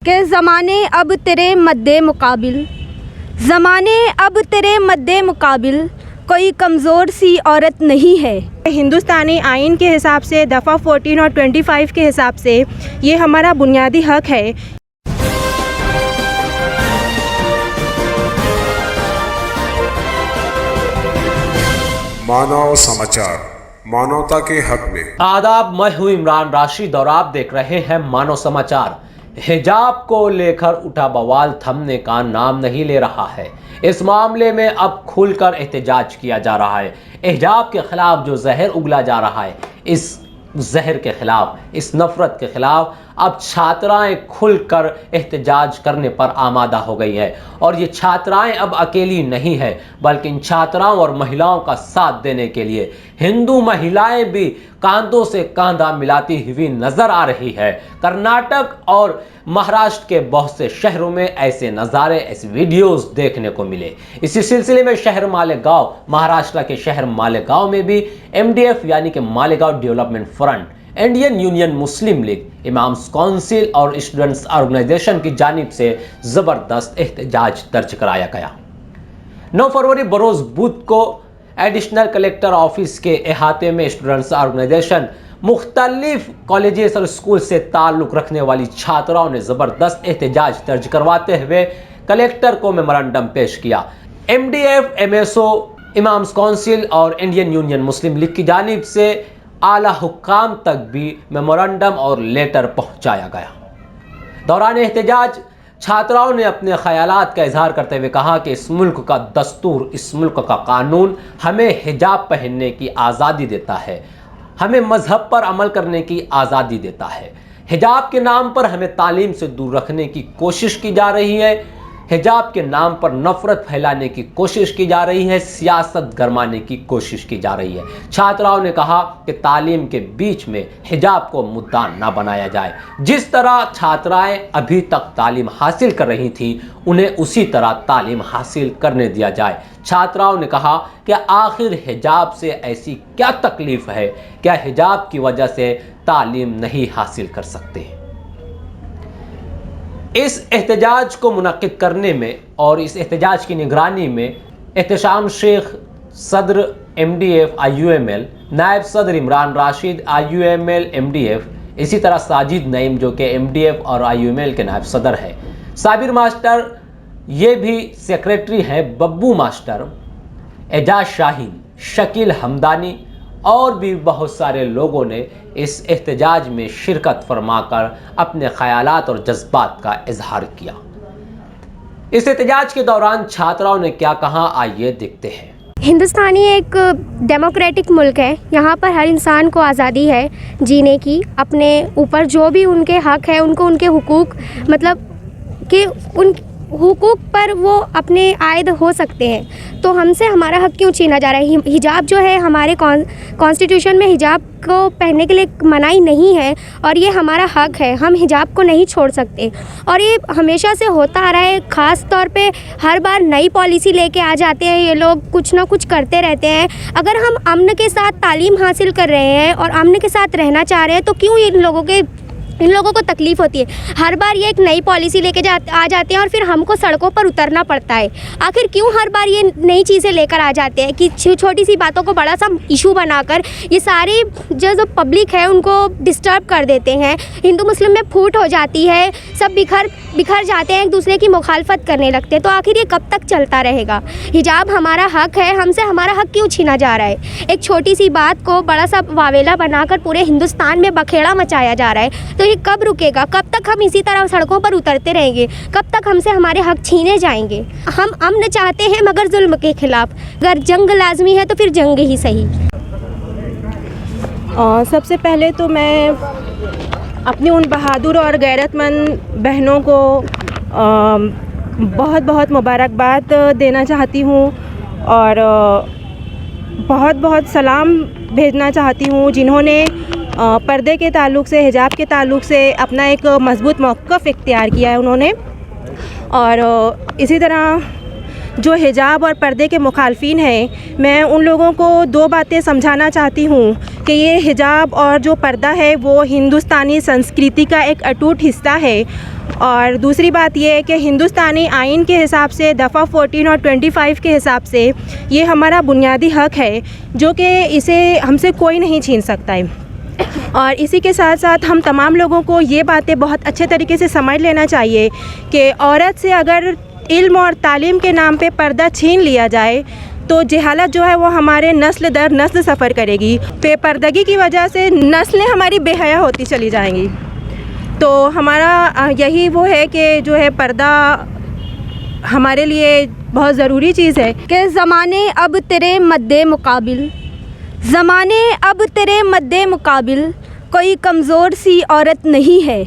के ज़माने अब तेरे मद्दे मुकाबिल, ज़माने अब तेरे मद्दे मुकाबिल कोई कमज़ोर सी औरत नहीं है। हिंदुस्तानी आइन के हिसाब से दफ़ा 14 और 25 के हिसाब से ये हमारा बुनियादी हक है। मानव समाचार, मानवता के हक में। आदाब, मैं हूं इमरान राशिद और आप देख रहे हैं मानव समाचार। हिजाब को लेकर उठा बवाल थमने का नाम नहीं ले रहा है। इस मामले में अब खुलकर एहतजाज किया जा रहा है। हिजाब के खिलाफ जो जहर उगला जा रहा है, इस जहर के खिलाफ, इस नफरत के खिलाफ अब छात्राएं खुलकर एहतजाज करने पर आमादा हो गई है। और ये छात्राएं अब अकेली नहीं है, बल्कि इन छात्राओं और महिलाओं का साथ देने के लिए हिंदू महिलाएं भी कांधों से कांधा मिलाती हुई नजर आ रही है। कर्नाटक और महाराष्ट्र के बहुत से शहरों में ऐसे नज़ारे, ऐसे वीडियोस देखने को मिले। इसी सिलसिले में शहर मालेगांव, महाराष्ट्र के शहर मालेगांव में भी MDF यानी कि Malegaon development front, Indian union Muslim league, imams council और स्टूडेंट्स ऑर्गेनाइजेशन की जानिब से ज़बरदस्त एहतजाज दर्ज कराया गया। 9 फरवरी बरोज़ बुध को एडिशनल कलेक्टर ऑफिस के अहाते में स्टूडेंट्स ऑर्गेनाइजेशन, मुख्तलिफ कॉलेजेस और स्कूल से ताल्लुक़ रखने वाली छात्राओं ने ज़बरदस्त एहतजाज दर्ज करवाते हुए कलेक्टर को मेमोरेंडम पेश किया। MDF, MSO, इमाम्स काउंसिल और इंडियन यूनियन मुस्लिम लीग की जानिब से आला हुक्काम तक भी मेमोरेंडम और लेटर पहुंचाया गया। दौरान एहतजाज छात्राओं ने अपने ख्यालात का इजहार करते हुए कहा कि इस मुल्क का दस्तूर, इस मुल्क का कानून हमें हिजाब पहनने की आज़ादी देता है, हमें मजहब पर अमल करने की आज़ादी देता है। हिजाब के नाम पर हमें तालीम से दूर रखने की कोशिश की जा रही है, हिजाब के नाम पर नफरत फैलाने की कोशिश की जा रही है, सियासत गरमाने की कोशिश की जा रही है। छात्राओं ने कहा कि तालीम के बीच में हिजाब को मुद्दा ना बनाया जाए। जिस तरह छात्राएं अभी तक तालीम हासिल कर रही थी, उन्हें उसी तरह तालीम हासिल करने दिया जाए। छात्राओं ने कहा कि आखिर हिजाब से ऐसी क्या तकलीफ है, क्या हिजाब की वजह से तालीम नहीं हासिल कर सकते। इस एहतजाज को मुनक्किद करने में और इस एहतजाज की निगरानी में एहतशाम शेख, सदर MDF IUML, नायब सदर इमरान राशिद IUML MDF, इसी तरह साजिद नईम जो कि MDF और IUML के नायब सदर है, साबिर मास्टर ये भी सेक्रेटरी हैं, बब्बू मास्टर, एजाज शाहीन, शकील हमदानी और भी बहुत सारे लोगों ने इस एहतजाज में शिरकत फरमाकर अपने ख्यालात और जज्बात का इजहार किया। इस एहतजाज के दौरान छात्राओं ने क्या कहा, आइए देखते हैं। हिंदुस्तानी एक डेमोक्रेटिक मुल्क है। यहाँ पर हर इंसान को आज़ादी है जीने की, अपने ऊपर जो भी उनके हक है, उनको उनके हुकूक, मतलब कि उन हुकूक पर वो अपने आयद हो सकते हैं। तो हमसे हमारा हक क्यों छीना जा रहा है? हिजाब जो है, हमारे कॉन्स्टिट्यूशन में हिजाब को पहनने के लिए मनाही नहीं है और ये हमारा हक है। हम हिजाब को नहीं छोड़ सकते और ये हमेशा से होता आ रहा है। ख़ास तौर पे हर बार नई पॉलिसी लेके आ जाते हैं ये लोग, कुछ ना कुछ करते रहते हैं। अगर हम अमन के साथ तालीम हासिल कर रहे हैं और अमन के साथ रहना चाह रहे हैं, तो क्यों इन लोगों को तकलीफ़ होती है? हर बार ये एक नई पॉलिसी लेके आ जाते हैं और फिर हमको सड़कों पर उतरना पड़ता है। आखिर क्यों हर बार ये नई चीज़ें लेकर आ जाते हैं कि छोटी सी बातों को बड़ा सा इशू बनाकर ये सारी जो पब्लिक है उनको डिस्टर्ब कर देते हैं। हिंदू मुस्लिम में फूट हो जाती है, सब बिखर जाते हैं, एक दूसरे की मुखालफत करने लगते हैं। तो आखिर ये कब तक चलता रहेगा? हिजाब हमारा हक है, हमसे हमारा हक क्यों छीना जा रहा है? एक छोटी सी बात को बड़ा सा वावेला बनाकर पूरे हिंदुस्तान में बखेड़ा मचाया जा रहा है। तो ये कब रुकेगा? कब तक हम इसी तरह सड़कों पर उतरते रहेंगे? कब तक हमसे हमारे हक छीने जाएंगे? हम अमन चाहते हैं मगर जुल्म के खिलाफ। अगर जंग लाजमी है तो फिर जंग ही सही। सबसे पहले तो मैं अपनी उन बहादुर और गैरतमंद बहनों को बहुत बहुत मुबारकबाद देना चाहती हूँ और बहुत बहुत सलाम भेजना चाहती हूँ, जिन्होंने पर्दे के ताल्लुक़ से, हिजाब के ताल्लुक़ से अपना एक मज़बूत मौक़िफ़ इख्तियार किया है उन्होंने। और इसी तरह जो हिजाब और पर्दे के मुखालफिन हैं, मैं उन लोगों को 2 बातें समझाना चाहती हूँ कि ये हिजाब और जो पर्दा है वो हिंदुस्तानी संस्कृति का एक अटूट हिस्सा है और दूसरी बात ये है कि हिंदुस्तानी आइन के हिसाब से दफ़ा 14 और 25 के हिसाब से ये हमारा बुनियादी हक़ है, जो कि इसे हमसे कोई नहीं छीन सकता है। और इसी के साथ साथ हम तमाम लोगों को ये बातें बहुत अच्छे तरीके से समझ लेना चाहिए कि औरत से अगर इल्म और तालीम के नाम पे पर्दा छीन लिया जाए तो जहालत जो है वो हमारे नस्ल दर नस्ल सफ़र करेगी। बेपर्दगी की वजह से नस्लें हमारी बेहया होती चली जाएंगी। तो हमारा यही वो है कि जो है पर्दा हमारे लिए बहुत ज़रूरी चीज़ है। कि ज़माने अब तेरे मद्दे मुकाबिल, ज़माने अब तेरे मद्दे मुकाबिल, कोई कमज़ोर सी औरत नहीं है।